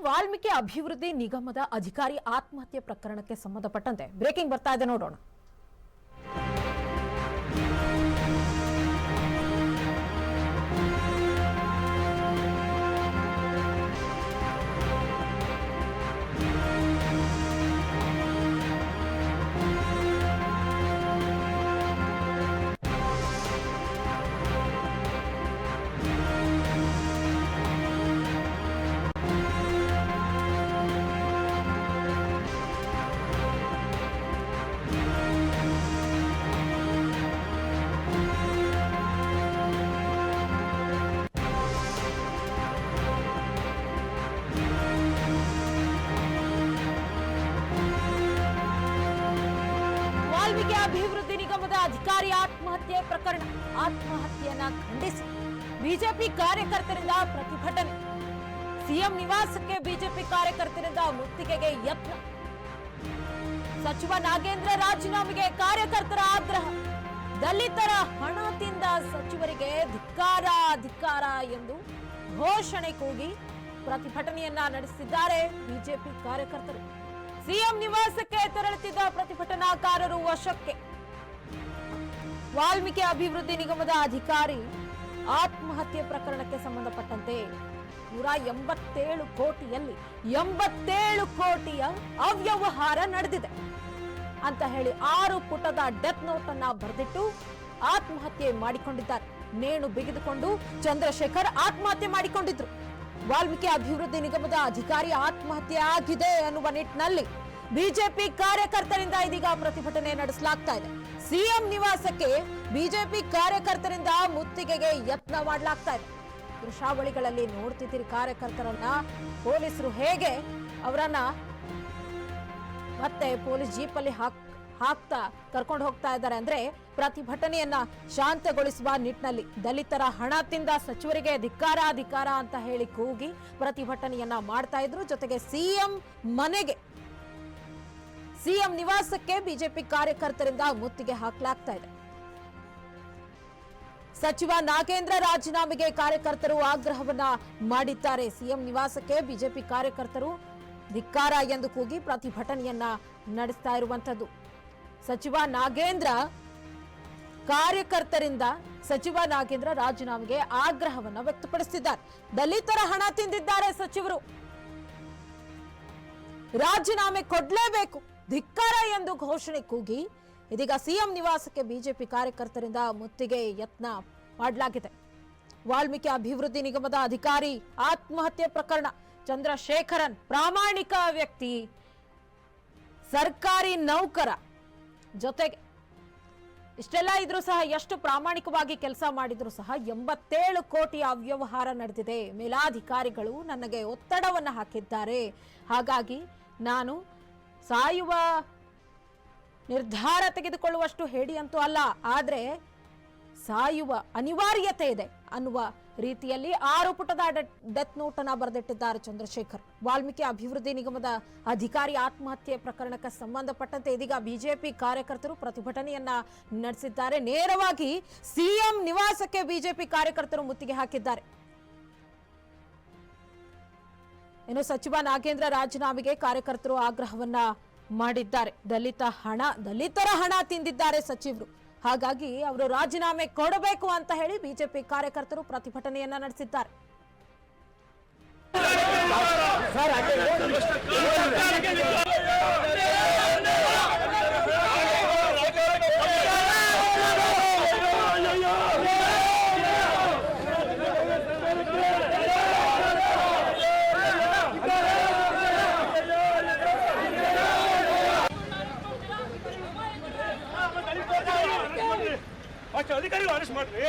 ವಾಲ್ಮೀಕಿ ಅಭಿವೃದ್ಧಿ ನಿಗಮದ ಅಧಿಕಾರಿ ಆತ್ಮಹತ್ಯೆ ಪ್ರಕರಣಕ್ಕೆ ಸಂಬಂಧಪಟ್ಟಂತೆ ಬ್ರೇಕಿಂಗ್ ಬರ್ತಾ ಇದೆ, ನೋಡೋಣ. ವಾಲ್ಮೀಕಿ ಅಭಿವೃದ್ಧಿ ನಿಗಮದ ಅಧಿಕಾರಿ ಆತ್ಮಹತ್ಯೆ ಪ್ರಕರಣ. ಆತ್ಮಹತ್ಯೆಯನ್ನ ಖಂಡಿಸಿ ಬಿಜೆಪಿ ಕಾರ್ಯಕರ್ತರಿಂದ ಪ್ರತಿಭಟನೆ. ಸಿಎಂ ನಿವಾಸಕ್ಕೆ ಬಿಜೆಪಿ ಕಾರ್ಯಕರ್ತರಿಂದ ಮುತ್ತಿಗೆಗೆ ಯತ್ನ. ಸಚಿವ ನಾಗೇಂದ್ರ ರಾಜೀನಾಮೆಗೆ ಕಾರ್ಯಕರ್ತರ ಆಗ್ರಹ. ದಲಿತರ ಹಣ ತಿಂದ ಸಚಿವರಿಗೆ ಧಿಕ್ಕಾರ ಧಿಕ್ಕಾರ ಎಂದು ಘೋಷಣೆ ಕೂಗಿ ಪ್ರತಿಭಟನೆಯನ್ನ ನಡೆಸಿದ್ದಾರೆ ಬಿಜೆಪಿ ಕಾರ್ಯಕರ್ತರು. ಸಿಎಂ ನಿವಾಸಕ್ಕೆ ತೆರಳುತ್ತಿದ್ದ ಪ್ರತಿಭಟನಾಕಾರರು ವಶಕ್ಕೆ. ವಾಲ್ಮೀಕಿ ಅಭಿವೃದ್ಧಿ ನಿಗಮದ ಅಧಿಕಾರಿ ಆತ್ಮಹತ್ಯೆ ಪ್ರಕರಣಕ್ಕೆ ಸಂಬಂಧಪಟ್ಟಂತೆ 187 ಕೋಟಿಯಲ್ಲಿ 87 ಕೋಟಿಯ ಅವ್ಯವಹಾರ ನಡೆದಿದೆ ಅಂತ ಹೇಳಿ 6 ಪುಟದ ಡೆತ್ ನೋಟ್ ಅನ್ನ ಬರೆದಿಟ್ಟು ಆತ್ಮಹತ್ಯೆ ಮಾಡಿಕೊಂಡಿದ್ದಾರೆ. ನೇಣು ಬಿಗಿದುಕೊಂಡು ಚಂದ್ರಶೇಖರ್ ಆತ್ಮಹತ್ಯೆ ಮಾಡಿಕೊಂಡಿದ್ರು. ವಾಲ್ಮೀಕಿ ಅಭಿವೃದ್ಧಿ ನಿಗಮದ ಅಧಿಕಾರಿ ಆತ್ಮಹತ್ಯೆ ಆಗಿದೆ ಅನ್ನುವ ನಿಟ್ಟಿನಲ್ಲಿ ಬಿಜೆಪಿ ಕಾರ್ಯಕರ್ತರಿಂದ ಇದೀಗ ಪ್ರತಿಭಟನೆ ನಡೆಸಲಾಗ್ತಾ ಇದೆ. ಸಿಎಂ ನಿವಾಸಕ್ಕೆ ಬಿಜೆಪಿ ಕಾರ್ಯಕರ್ತರಿಂದ ಮುತ್ತಿಗೆಗೆ ಯತ್ನ ಮಾಡಲಾಗ್ತಾ ಇದೆ. ದೃಶ್ಯಾವಳಿಗಳಲ್ಲಿ ನೋಡ್ತಿದ್ದೀರಿ ಕಾರ್ಯಕರ್ತರನ್ನ ಪೊಲೀಸರು ಹೇಗೆ ಅವರನ್ನ ಮತ್ತೆ ಪೊಲೀಸ್ ಜೀಪಲ್ಲಿ ಹಾಕ್ತಾ ಕರ್ಕೊಂಡು ಹೋಗ್ತಾ ಇದ್ದಾರೆ ಅಂದ್ರೆ ಪ್ರತಿಭಟನೆಯನ್ನ ಶಾಂತಗೊಳಿಸುವ ನಿಟ್ಟಿನಲ್ಲಿ. ದಲಿತರ ಹಣ ತಿಂದ ಸಚಿವರಿಗೆ ಧಿಕ್ಕಾರ ಧಿಕ್ಕಾರ ಅಂತ ಹೇಳಿ ಕೂಗಿ ಪ್ರತಿಭಟನೆಯನ್ನ ಮಾಡ್ತಾ ಇದ್ರು. ಜೊತೆಗೆ ಸಿಎಂ ನಿವಾಸಕ್ಕೆ ಬಿಜೆಪಿ ಕಾರ್ಯಕರ್ತರಿಂದ ಮುತ್ತಿಗೆ ಹಾಕಲಾಗ್ತಾ ಇದೆ. ಸಚಿವ ನಾಗೇಂದ್ರ ರಾಜೀನಾಮೆಗೆ ಕಾರ್ಯಕರ್ತರು ಆಗ್ರಹವನ್ನ ಮಾಡಿದ್ದಾರೆ. ಸಿಎಂ ನಿವಾಸಕ್ಕೆ ಬಿಜೆಪಿ ಕಾರ್ಯಕರ್ತರು ಧಿಕ್ಕಾರ ಎಂದು ಕೂಗಿ ಪ್ರತಿಭಟನೆಯನ್ನ ನಡೆಸ್ತಾ ಇರುವಂತದ್ದು. ಸಚಿವ ನಾಗೇಂದ್ರ ರಾಜೀನಾಮೆಗೆ ಆಗ್ರಹವನ್ನ ವ್ಯಕ್ತಪಡಿಸಿದ್ದಾರೆ. ದಲಿತರ ಹಣ ತಿಂದಿದ್ದಾರೆ ಸಚಿವರು, ರಾಜೀನಾಮೆ ಕೊಡಲೇಬೇಕು, ಧಿಕ್ಕಾರ ಎಂದು ಘೋಷಣೆ ಕೂಗಿ ಇದೀಗ ಸಿಎಂ ನಿವಾಸಕ್ಕೆ ಬಿಜೆಪಿ ಕಾರ್ಯಕರ್ತರಿಂದ ಮುತ್ತಿಗೆ ಯತ್ನ ಮಾಡಲಾಗಿದೆ. ವಾಲ್ಮೀಕಿ ಅಭಿವೃದ್ಧಿ ನಿಗಮದ ಅಧಿಕಾರಿ ಆತ್ಮಹತ್ಯೆ ಪ್ರಕರಣ. ಚಂದ್ರಶೇಖರನ್ ಪ್ರಾಮಾಣಿಕ ವ್ಯಕ್ತಿ, ಸರ್ಕಾರಿ ನೌಕರ, ಜೊತೆಗೆ ಇಷ್ಟೆಲ್ಲ ಇದ್ರೂ ಸಹ, ಎಷ್ಟು ಪ್ರಾಮಾಣಿಕವಾಗಿ ಕೆಲಸ ಮಾಡಿದ್ರು ಸಹ 87 ಕೋಟಿ ಅವ್ಯವಹಾರ ನಡೆದಿದೆ. ಮೇಲಾಧಿಕಾರಿಗಳು ನನಗೆ ಒತ್ತಡವನ್ನು ಹಾಕಿದ್ದಾರೆ. ಹಾಗಾಗಿ ನಾನು ಸಾಯುವ ನಿರ್ಧಾರ ತೆಗೆದುಕೊಳ್ಳುವಷ್ಟು ಹೇಡಿ ಅಂತೂ ಅಲ್ಲ, ಆದ್ರೆ ಸಾಯುವ ಅನಿವಾರ್ಯತೆ ಇದೆ ಅನ್ನುವ ರೀತಿಯಲ್ಲಿ 6 ಪುಟದ ಡೆತ್ ನೋಟ್ ಅನ್ನ ಬರೆದಿಟ್ಟಿದ್ದಾರೆ ಚಂದ್ರಶೇಖರ್. ವಾಲ್ಮೀಕಿ ಅಭಿವೃದ್ಧಿ ನಿಗಮದ ಅಧಿಕಾರಿ ಆತ್ಮಹತ್ಯೆ ಪ್ರಕರಣಕ್ಕೆ ಸಂಬಂಧಪಟ್ಟಂತೆ ಇದೀಗ ಬಿಜೆಪಿ ಕಾರ್ಯಕರ್ತರು ಪ್ರತಿಭಟನೆಯನ್ನ ನಡೆಸಿದ್ದಾರೆ. ನೇರವಾಗಿ ಸಿಎಂ ನಿವಾಸಕ್ಕೆ ಬಿಜೆಪಿ ಕಾರ್ಯಕರ್ತರು ಮುತ್ತಿಗೆ ಹಾಕಿದ್ದಾರೆ. ಇನ್ನು ಸಚಿವ ನಾಗೇಂದ್ರ ರಾಜೀನಾಮೆಗೆ ಕಾರ್ಯಕರ್ತರು ಆಗ್ರಹವನ್ನ ಮಾಡಿದ್ದಾರೆ. ದಲಿತರ ಹಣ ತಿಂದಿದ್ದಾರೆ ಸಚಿವರು, ಹಾಗಾಗಿ ಅವರು ರಾಜೀನಾಮೆ ಕೊಡಬೇಕು ಅಂತ ಹೇಳಿ ಬಿಜೆಪಿ ಕಾರ್ಯಕರ್ತರು ಪ್ರತಿಭಟನೆಯನ್ನ ನಡೆಸಿದ್ದಾರೆ. ಅಧಿಕಾರಿಗಳು ಅರೆಸ್ಟ್ ಮಾಡ್ರಿ.